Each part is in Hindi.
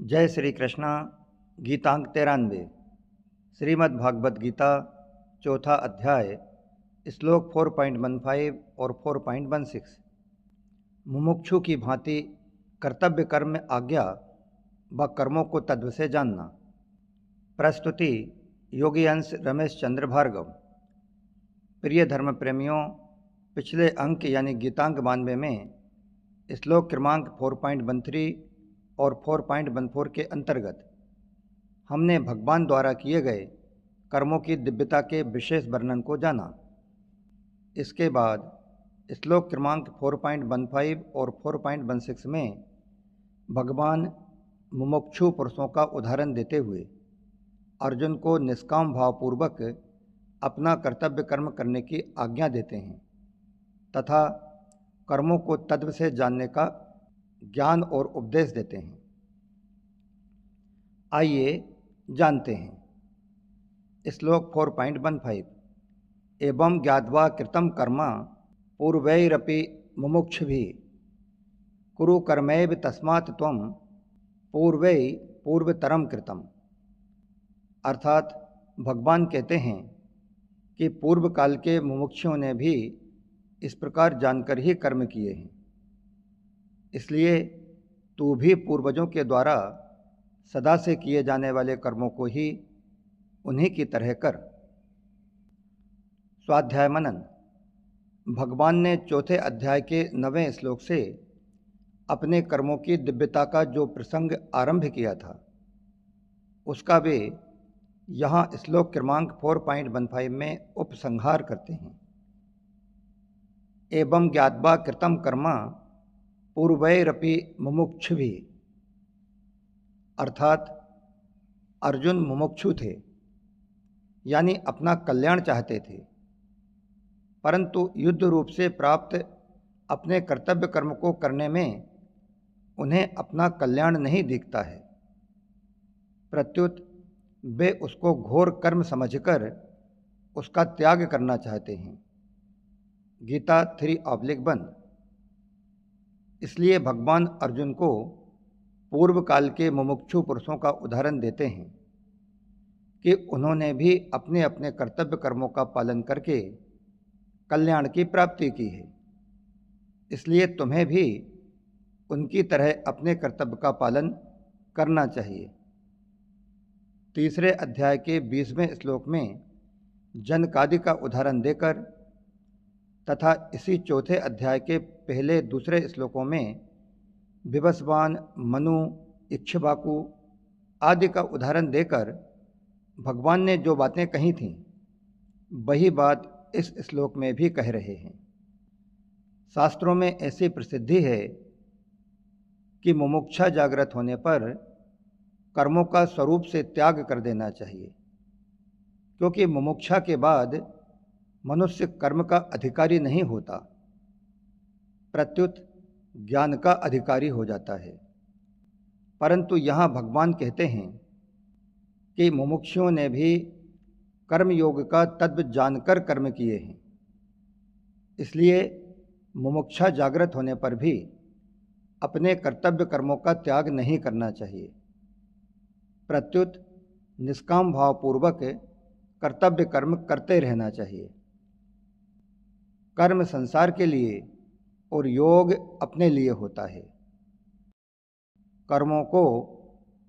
जय श्री कृष्णा। गीतांक 93 श्रीमद् भागवत गीता चौथा अध्याय श्लोक 4.15 और 4.16। मुमुक्षु की भांति कर्तव्य कर्म में आज्ञा व कर्मों को तत्व से जानना। प्रस्तुति योगी अंश रमेश चंद्र भार्गव। प्रिय धर्म प्रेमियों, पिछले अंक यानी गीतांक 92 में श्लोक क्रमांक 4.13 और 4.14 के अंतर्गत हमने भगवान द्वारा किए गए कर्मों की दिव्यता के विशेष वर्णन को जाना। इसके बाद श्लोक क्रमांक 4.15 और 4.16 में भगवान मुमुक्षु पुरुषों का उदाहरण देते हुए अर्जुन को निष्काम भावपूर्वक अपना कर्तव्य कर्म करने की आज्ञा देते हैं तथा कर्मों को तत्व से जानने का ज्ञान और उपदेश देते हैं। आइए जानते हैं। श्लोक 4.15 एवं ज्ञात्वा कृतं कर्म पूर्वैरपि मुमुक्षुभिः कुरु कर्मैव तस्मात् त्वं पूर्वै पूर्वतरम कृतम्। अर्थात भगवान कहते हैं कि पूर्व काल के मुमुक्षुओं ने भी इस प्रकार जानकर ही कर्म किए हैं, इसलिए तू भी पूर्वजों के द्वारा सदा से किए जाने वाले कर्मों को ही उन्हीं की तरह कर। स्वाध्याय मनन। भगवान ने चौथे अध्याय के 9वें श्लोक से अपने कर्मों की दिव्यता का जो प्रसंग आरंभ किया था उसका वे यहाँ श्लोक क्रमांक 4.15 में उपसंहार करते हैं। एवं ज्ञात्वा कृतं कर्म पूर्वैरपि मुमुक्षुभिः, अर्थात अर्जुन मुमुक्षु थे यानी अपना कल्याण चाहते थे, परंतु युद्ध रूप से प्राप्त अपने कर्तव्य कर्म को करने में उन्हें अपना कल्याण नहीं दिखता है। प्रत्युत वे उसको घोर कर्म समझकर उसका त्याग करना चाहते हैं। गीता 3:1। इसलिए भगवान अर्जुन को पूर्व काल के मुमुक्षु पुरुषों का उदाहरण देते हैं कि उन्होंने भी अपने अपने कर्तव्य कर्मों का पालन करके कल्याण की प्राप्ति की है, इसलिए तुम्हें भी उनकी तरह अपने कर्तव्य का पालन करना चाहिए। तीसरे अध्याय के 20वें श्लोक में जनकादि का उदाहरण देकर तथा इसी चौथे अध्याय के पहले दूसरे श्लोकों में विवस्वान, मनु, इक्ष्वाकु आदि का उदाहरण देकर भगवान ने जो बातें कही थीं वही बात इस श्लोक में भी कह रहे हैं। शास्त्रों में ऐसी प्रसिद्धि है कि मुमुक्षा जागृत होने पर कर्मों का स्वरूप से त्याग कर देना चाहिए, क्योंकि मुमुक्षा के बाद मनुष्य कर्म का अधिकारी नहीं होता, प्रत्युत ज्ञान का अधिकारी हो जाता है। परंतु यहाँ भगवान कहते हैं कि मुमुक्षुओं ने भी कर्म योग का तत्व जानकर कर्म किए हैं, इसलिए मुमुक्षा जागृत होने पर भी अपने कर्तव्य कर्मों का त्याग नहीं करना चाहिए, प्रत्युत निष्काम भावपूर्वक कर्तव्य कर्म करते रहना चाहिए। कर्म संसार के लिए और योग अपने लिए होता है। कर्मों को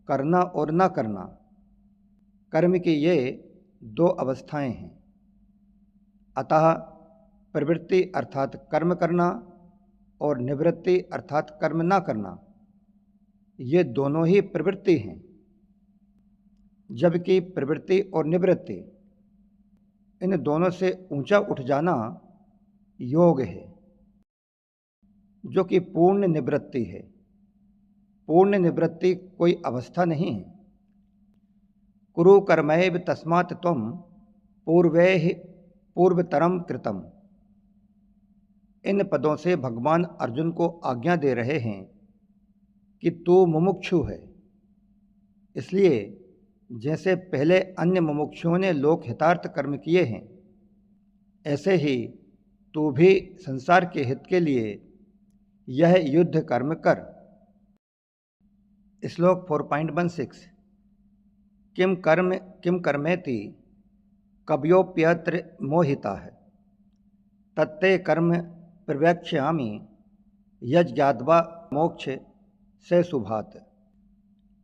करना और न करना, कर्म की ये दो अवस्थाएं हैं। अतः प्रवृत्ति अर्थात कर्म करना और निवृत्ति अर्थात कर्म न करना, ये दोनों ही प्रवृत्ति हैं, जबकि प्रवृत्ति और निवृत्ति इन दोनों से ऊंचा उठ जाना योग है, जो कि पूर्ण निवृत्ति है। पूर्ण निवृत्ति कोई अवस्था नहीं है। कुरु कर्मैव तस्मात् त्वं पूर्वैः पूर्वतरम कृतम्। इन पदों से भगवान अर्जुन को आज्ञा दे रहे हैं कि तू मुमुक्षु है, इसलिए जैसे पहले अन्य मुमुक्षुओं ने लोक हितार्थ कर्म किए हैं, ऐसे ही तू भी संसार के हित के लिए यह युद्ध कर्म कर। श्लोक 4.16 किम कर्मेति कवयोप्यत्र मोहिता है तत्ते कर्म प्रवक्ष्यामि यज्ञाद्वा मोक्ष से शुभात।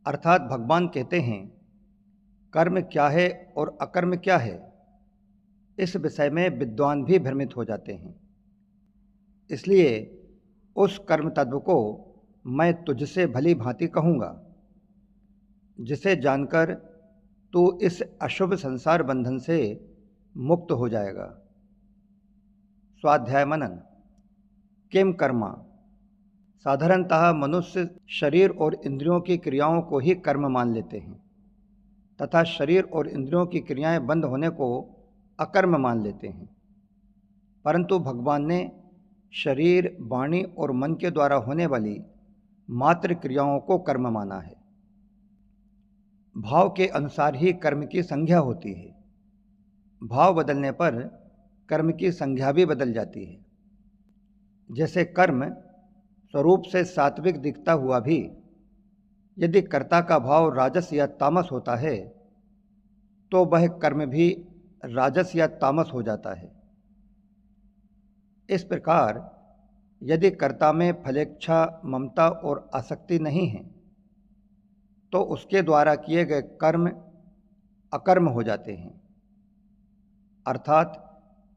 अर्थात भगवान कहते हैं, कर्म क्या है और अकर्म क्या है, इस विषय में विद्वान भी भ्रमित हो जाते हैं। इसलिए उस कर्म तत्व को मैं तुझसे भली भांति कहूँगा, जिसे जानकर तू इस अशुभ संसार बंधन से मुक्त हो जाएगा। स्वाध्याय मनन। किम कर्मा। साधारणतः मनुष्य शरीर और इंद्रियों की क्रियाओं को ही कर्म मान लेते हैं तथा शरीर और इंद्रियों की क्रियाएं बंद होने को अकर्म मान लेते हैं, परंतु भगवान ने शरीर, वाणी और मन के द्वारा होने वाली मात्र क्रियाओं को कर्म माना है। भाव के अनुसार ही कर्म की संज्ञा होती है। भाव बदलने पर कर्म की संज्ञा भी बदल जाती है। जैसे कर्म स्वरूप से सात्विक दिखता हुआ भी यदि कर्ता का भाव राजस या तामस होता है तो वह कर्म भी राजस या तामस हो जाता है। इस प्रकार यदि कर्ता में फलेच्छा, ममता और आसक्ति नहीं है तो उसके द्वारा किए गए कर्म अकर्म हो जाते हैं। अर्थात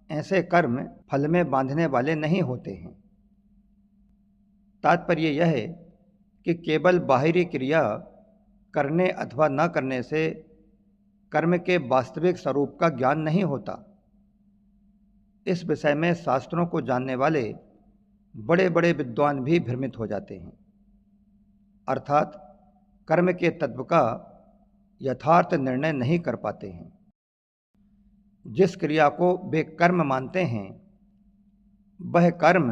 ऐसे कर्म फल में बांधने वाले नहीं होते हैं। तात्पर्य यह है कि केवल बाहरी क्रिया करने अथवा न करने से कर्म के वास्तविक स्वरूप का ज्ञान नहीं होता। इस विषय में शास्त्रों को जानने वाले बड़े बड़े विद्वान भी भ्रमित हो जाते हैं, अर्थात कर्म के तत्व का यथार्थ निर्णय नहीं कर पाते हैं। जिस क्रिया को वे कर्म मानते हैं वह कर्म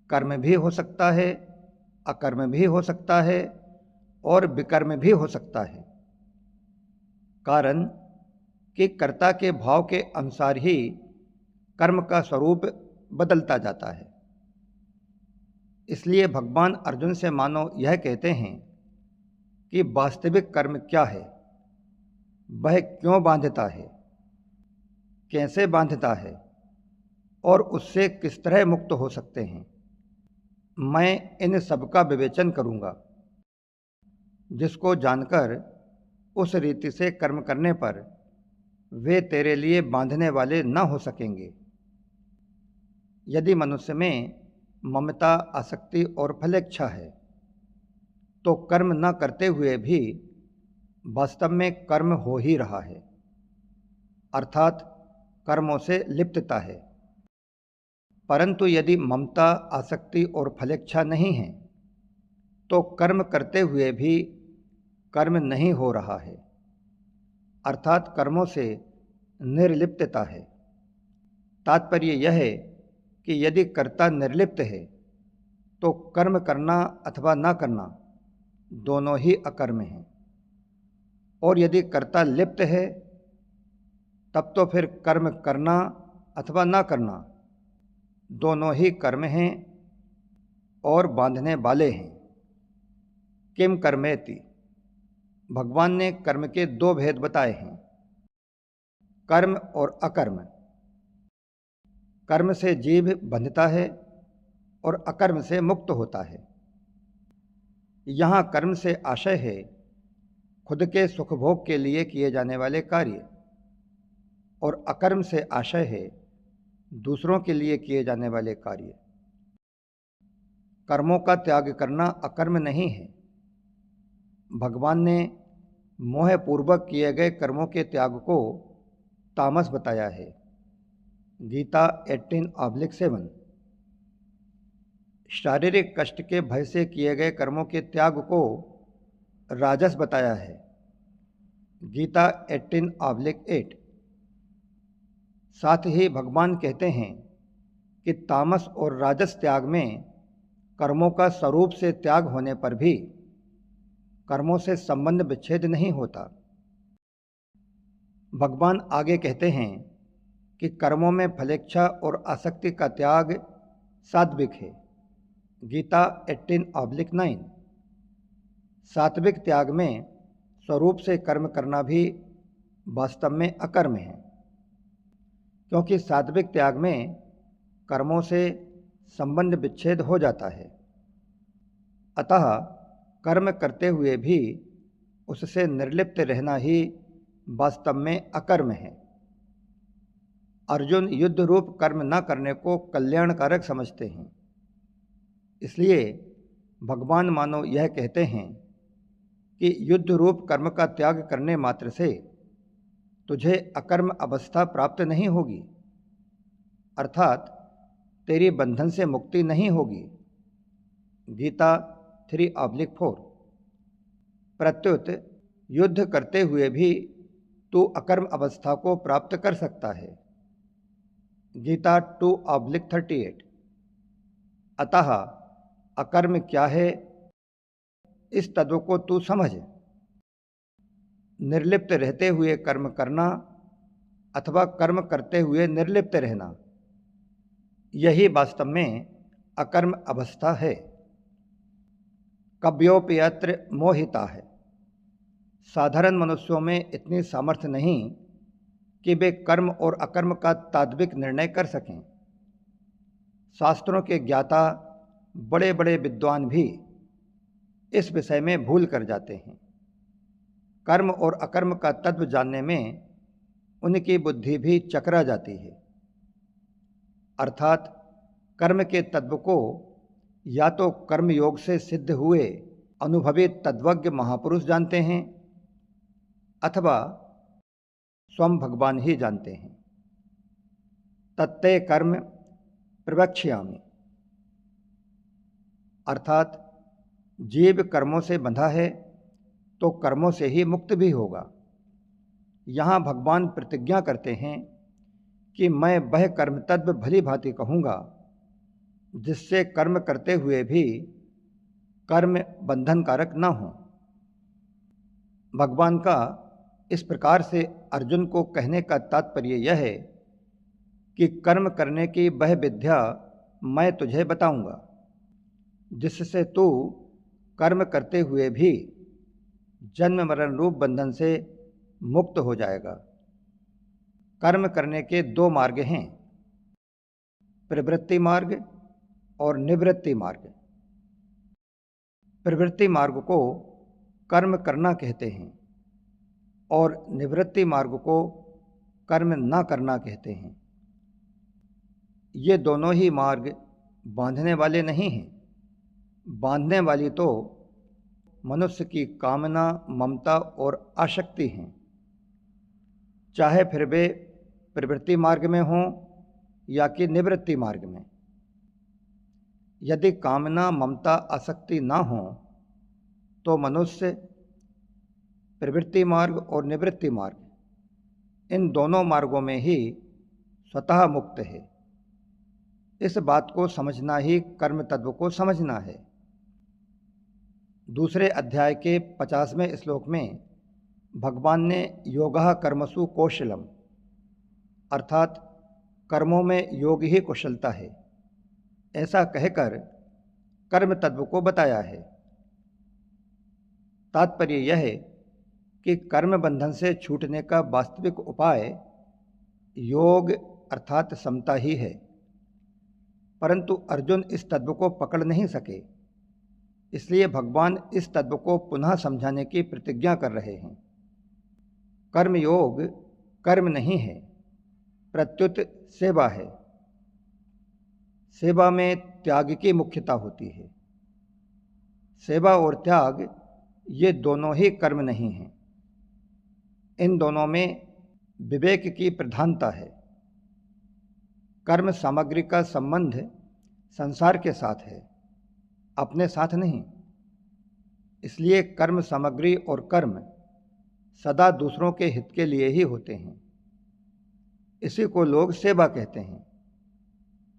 कर्म भी हो सकता है, अकर्म भी हो सकता है और विकर्म भी हो सकता है। कारण कि कर्ता के भाव के अनुसार ही कर्म का स्वरूप बदलता जाता है। इसलिए भगवान अर्जुन से मानो यह कहते हैं कि वास्तविक कर्म क्या है, वह क्यों बांधता है, कैसे बांधता है और उससे किस तरह मुक्त हो सकते हैं। मैं इन सब का विवेचन करूँगा, जिसको जानकर उस रीति से कर्म करने पर वे तेरे लिए बांधने वाले न हो सकेंगे। यदि मनुष्य में ममता, आसक्ति और फलेच्छा है तो कर्म न करते हुए भी वास्तव में कर्म हो ही रहा है, अर्थात कर्मों से लिप्तता है। परंतु यदि ममता, आसक्ति और फलेच्छा नहीं है तो कर्म करते हुए भी कर्म नहीं हो रहा है, अर्थात कर्मों से निर्लिप्तता है। तात्पर्य यह है कि यदि कर्ता निर्लिप्त है तो कर्म करना अथवा न करना दोनों ही अकर्म हैं, और यदि कर्ता लिप्त है तब तो फिर कर्म करना अथवा न करना दोनों ही कर्म हैं और बांधने वाले हैं। किम कर्मेति। भगवान ने कर्म के दो भेद बताए हैं, कर्म और अकर्म। कर्म से जीव बंधता है और अकर्म से मुक्त होता है। यहाँ कर्म से आशय है खुद के सुखभोग के लिए किए जाने वाले कार्य, और अकर्म से आशय है दूसरों के लिए किए जाने वाले कार्य। कर्मों का त्याग करना अकर्म नहीं है। भगवान ने मोहपूर्वक किए गए कर्मों के त्याग को तामस बताया है। गीता 18:7। शारीरिक कष्ट के भय से किए गए कर्मों के त्याग को राजस बताया है। गीता 18:8। साथ ही भगवान कहते हैं कि तामस और राजस त्याग में कर्मों का स्वरूप से त्याग होने पर भी कर्मों से संबंध विच्छेद नहीं होता। भगवान आगे कहते हैं कि कर्मों में फलेच्छा और आसक्ति का त्याग सात्विक है। गीता 18:9। सात्विक त्याग में स्वरूप से कर्म करना भी वास्तव में अकर्म है, क्योंकि सात्विक त्याग में कर्मों से संबंध विच्छेद हो जाता है। अतः कर्म करते हुए भी उससे निर्लिप्त रहना ही वास्तव में अकर्म है। अर्जुन युद्ध रूप कर्म न करने को कल्याणकारक समझते हैं, इसलिए भगवान मानो यह कहते हैं कि युद्ध रूप कर्म का त्याग करने मात्र से तुझे अकर्म अवस्था प्राप्त नहीं होगी, अर्थात तेरी बंधन से मुक्ति नहीं होगी। गीता 3:4। प्रत्युत युद्ध करते हुए भी तू अकर्म अवस्था को प्राप्त कर सकता है। गीता 2:38। अतः अकर्म क्या है, इस तत्व को तू समझ। निर्लिप्त रहते हुए कर्म करना अथवा कर्म करते हुए निर्लिप्त रहना, यही वास्तव में अकर्म अवस्था है। कव्योप्यत्र मोहिता है। साधारण मनुष्यों में इतनी सामर्थ्य नहीं कि वे कर्म और अकर्म का तात्विक निर्णय कर सकें। शास्त्रों के ज्ञाता बड़े बड़े विद्वान भी इस विषय में भूल कर जाते हैं। कर्म और अकर्म का तत्व जानने में उनकी बुद्धि भी चकरा जाती है, अर्थात कर्म के तत्व को या तो कर्मयोग से सिद्ध हुए अनुभवी तत्वज्ञ महापुरुष जानते हैं अथवा स्वयं भगवान ही जानते हैं। तत्ते कर्म प्रवक्ष्यामि, अर्थात जीव कर्मों से बंधा है तो कर्मों से ही मुक्त भी होगा। यहाँ भगवान प्रतिज्ञा करते हैं कि मैं वह कर्म तत्व भली भांति कहूँगा जिससे कर्म करते हुए भी कर्म बंधनकारक न हो। भगवान का इस प्रकार से अर्जुन को कहने का तात्पर्य यह है कि कर्म करने की वह विद्या मैं तुझे बताऊंगा जिससे तू कर्म करते हुए भी जन्म मरण रूप बंधन से मुक्त हो जाएगा। कर्म करने के दो मार्ग हैं, प्रवृत्ति मार्ग और निवृत्ति मार्ग। प्रवृत्ति मार्ग को कर्म करना कहते हैं और निवृत्ति मार्ग को कर्म न करना कहते हैं। ये दोनों ही मार्ग बांधने वाले नहीं हैं। बांधने वाली तो मनुष्य की कामना, ममता और आसक्ति हैं, चाहे फिर वे प्रवृत्ति मार्ग में हों या कि निवृत्ति मार्ग में। यदि कामना, ममता, आसक्ति ना हो तो मनुष्य प्रवृत्ति मार्ग और निवृत्ति मार्ग, इन दोनों मार्गों में ही स्वतः मुक्त है। इस बात को समझना ही कर्म तत्व को समझना है। दूसरे अध्याय के 50वें श्लोक में भगवान ने योगः कर्मसु कौशलम, अर्थात कर्मों में योग ही कुशलता है, ऐसा कहकर कर्म तत्व को बताया है। तात्पर्य यह है कि कर्म बंधन से छूटने का वास्तविक उपाय योग अर्थात समता ही है, परंतु अर्जुन इस तत्व को पकड़ नहीं सके, इसलिए भगवान इस तत्व को पुनः समझाने की प्रतिज्ञा कर रहे हैं। कर्म योग कर्म नहीं है, प्रत्युत सेवा है। सेवा में त्याग की मुख्यता होती है। सेवा और त्याग ये दोनों ही कर्म नहीं हैं। इन दोनों में विवेक की प्रधानता है। कर्म सामग्री का संबंध संसार के साथ है, अपने साथ नहीं। इसलिए कर्म सामग्री और कर्म सदा दूसरों के हित के लिए ही होते हैं। इसी को लोग सेवा कहते हैं।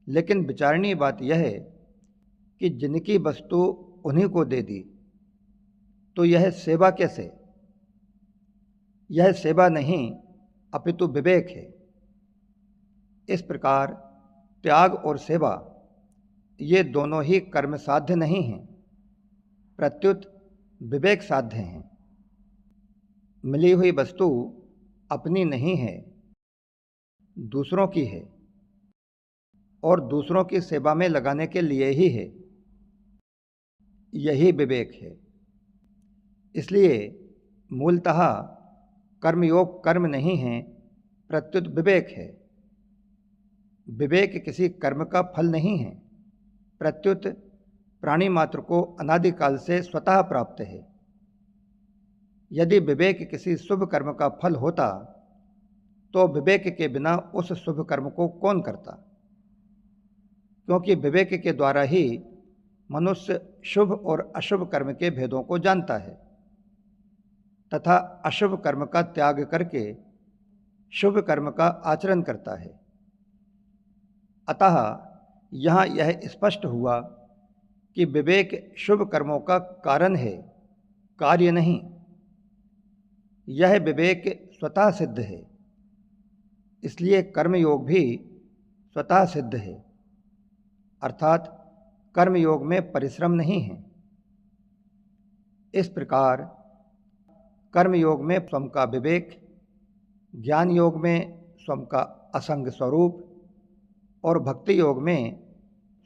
लेकिन विचारणीय बात यह है कि जिनकी वस्तु उन्हीं को दे दी, तो यह सेवा कैसे? यह सेवा नहीं अपितु विवेक है। इस प्रकार त्याग और सेवा ये दोनों ही कर्म साध्य नहीं हैं, प्रत्युत विवेक साध्य हैं। मिली हुई वस्तु अपनी नहीं है, दूसरों की है और दूसरों की सेवा में लगाने के लिए ही है। यही विवेक है। इसलिए मूलतः कर्मयोग कर्म नहीं है, प्रत्युत विवेक है। विवेक किसी कर्म का फल नहीं है, प्रत्युत प्राणी मात्र को अनादिकाल से स्वतः प्राप्त है। यदि विवेक किसी शुभ कर्म का फल होता तो विवेक के बिना उस शुभ कर्म को कौन करता, क्योंकि विवेक के द्वारा ही मनुष्य शुभ और अशुभ कर्म के भेदों को जानता है तथा अशुभ कर्म का त्याग करके शुभ कर्म का आचरण करता है। अतः यहाँ यह स्पष्ट हुआ कि विवेक शुभ कर्मों का कारण है, कार्य नहीं। यह विवेक स्वतः सिद्ध है, इसलिए कर्मयोग भी स्वतः सिद्ध है, अर्थात कर्मयोग में परिश्रम नहीं है। इस प्रकार कर्मयोग में स्वयं का विवेक, ज्ञान योग में स्वयं का असंग स्वरूप और भक्ति योग में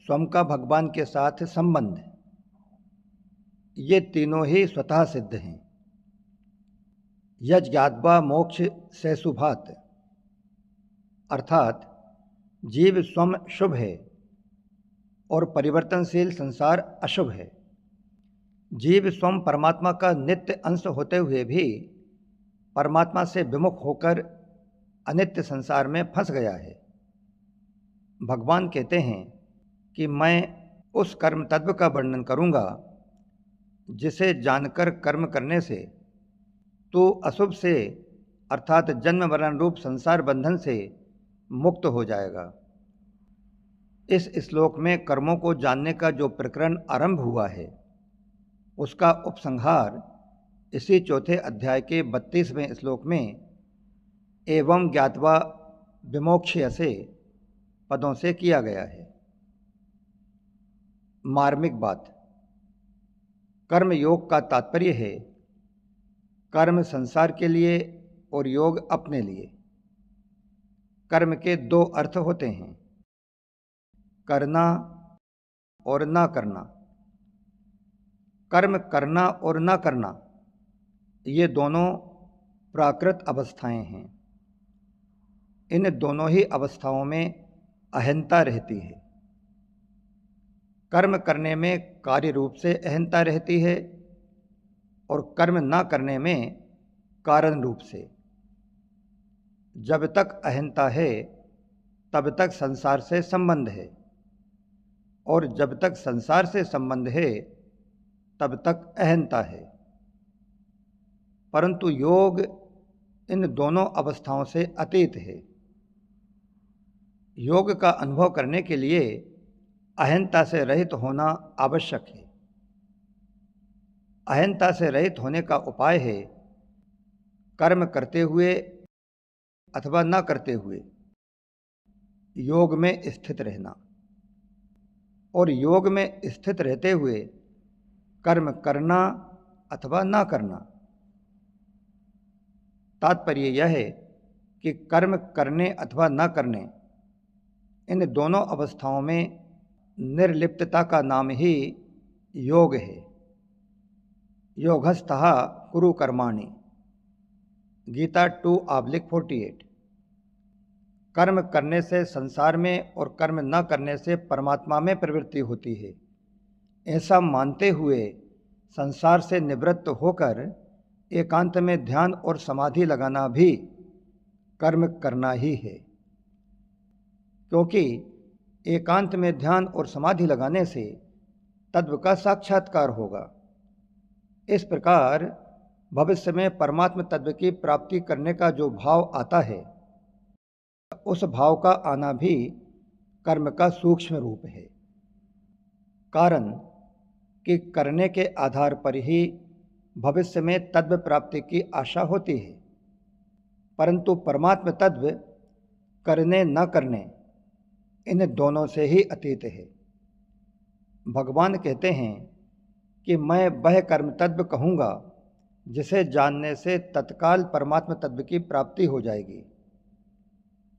स्वयं का भगवान के साथ संबंध, ये तीनों ही स्वतः सिद्ध हैं। यज्ञात्वा मोक्ष सैसुभात, अर्थात जीव स्वयं शुभ है और परिवर्तनशील संसार अशुभ है। जीव स्वयं परमात्मा का नित्य अंश होते हुए भी परमात्मा से विमुख होकर अनित्य संसार में फंस गया है। भगवान कहते हैं कि मैं उस कर्म तत्व का वर्णन करूंगा जिसे जानकर कर्म करने से तू अशुभ से अर्थात जन्म मरण रूप संसार बंधन से मुक्त हो जाएगा। इस श्लोक में कर्मों को जानने का जो प्रकरण आरंभ हुआ है उसका उपसंहार इसी चौथे अध्याय के 32वें श्लोक में एवं ज्ञात्वा विमोक्ष्यसे पदों से किया गया है। मार्मिक बात, कर्म योग का तात्पर्य है कर्म संसार के लिए और योग अपने लिए। कर्म के दो अर्थ होते हैं, करना और ना करना। कर्म करना और ना करना ये दोनों प्राकृत अवस्थाएं हैं। इन दोनों ही अवस्थाओं में अहंता रहती है। कर्म करने में कार्य रूप से अहंता रहती है और कर्म ना करने में कारण रूप से। जब तक अहंता है तब तक संसार से संबंध है और जब तक संसार से संबंध है तब तक अहंता है। परंतु योग इन दोनों अवस्थाओं से अतीत है। योग का अनुभव करने के लिए अहंता से रहित होना आवश्यक है। अहंता से रहित होने का उपाय है कर्म करते हुए अथवा न करते हुए योग में स्थित रहना और योग में स्थित रहते हुए कर्म करना अथवा ना करना। तात्पर्य यह है कि कर्म करने अथवा न करने, इन दोनों अवस्थाओं में निर्लिप्तता का नाम ही योग है। योगस्थः कुरु कर्माणि, गीता 2:48। कर्म करने से संसार में और कर्म न करने से परमात्मा में प्रवृत्ति होती है। ऐसा मानते हुए संसार से निवृत्त होकर एकांत में ध्यान और समाधि लगाना भी कर्म करना ही है, क्योंकि एकांत में ध्यान और समाधि लगाने से तत्व का साक्षात्कार होगा। इस प्रकार भविष्य में परमात्म तत्व की प्राप्ति करने का जो भाव आता है, उस भाव का आना भी कर्म का सूक्ष्म रूप है। कारण कि करने के आधार पर ही भविष्य में तत्व प्राप्ति की आशा होती है, परंतु परमात्म तत्व करने न करने इन दोनों से ही अतीत है। भगवान कहते हैं कि मैं वह कर्म तत्व कहूँगा जिसे जानने से तत्काल परमात्म तत्व की प्राप्ति हो जाएगी,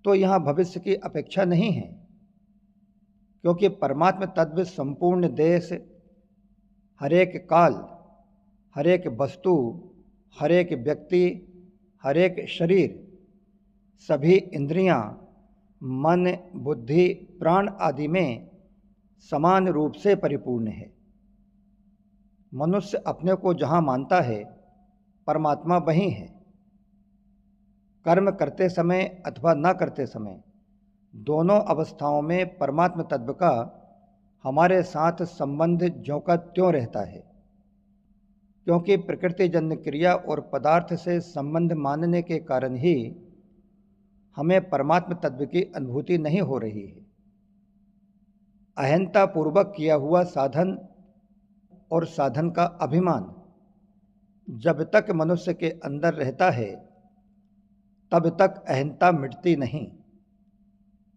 तो यहाँ भविष्य की अपेक्षा नहीं है, क्योंकि परमात्म तत्व संपूर्ण देश, हरेक काल, हरेक वस्तु, हरेक व्यक्ति, हरेक शरीर, सभी इंद्रियां, मन, बुद्धि, प्राण आदि में समान रूप से परिपूर्ण है। मनुष्य अपने को जहाँ मानता है, परमात्मा वही है। कर्म करते समय अथवा न करते समय दोनों अवस्थाओं में परमात्म तत्व का हमारे साथ संबंध ज्यों का त्यों रहता है, क्योंकि प्रकृति जन्य क्रिया और पदार्थ से संबंध मानने के कारण ही हमें परमात्म तत्व की अनुभूति नहीं हो रही है। अहंता पूर्वक किया हुआ साधन और साधन का अभिमान जब तक मनुष्य के अंदर रहता है, तब तक अहंता मिटती नहीं,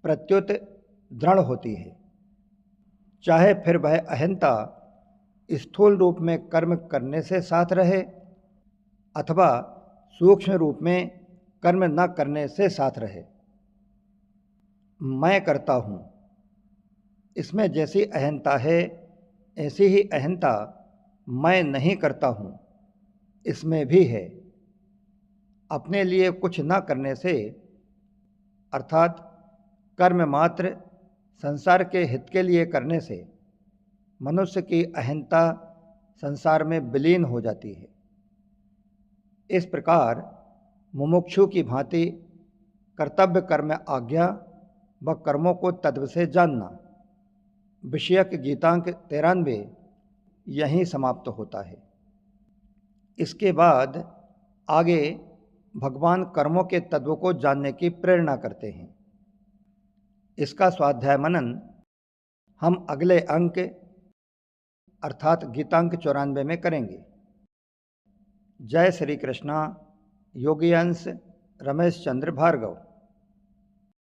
प्रत्युत दृढ़ होती है। चाहे फिर वह अहंता स्थूल रूप में कर्म करने से साथ रहे अथवा सूक्ष्म रूप में कर्म न करने से साथ रहे। मैं करता हूँ, इसमें जैसी अहंता है, ऐसी ही अहंता मैं नहीं करता हूँ इसमें भी है। अपने लिए कुछ न करने से, अर्थात कर्म मात्र संसार के हित के लिए करने से, मनुष्य की अहंता संसार में विलीन हो जाती है। इस प्रकार मुमुक्षु की भांति कर्तव्य कर्म आज्ञा व कर्मों को तत्व से जानना, विषयक गीतांक 93 यहीं समाप्त होता है। इसके बाद आगे भगवान कर्मों के तत्व को जानने की प्रेरणा करते हैं। इसका स्वाध्याय मनन हम अगले अंक अर्थात गीतांक 94 में करेंगे। जय श्री कृष्णा। योगी अंश रमेश चंद्र भार्गव।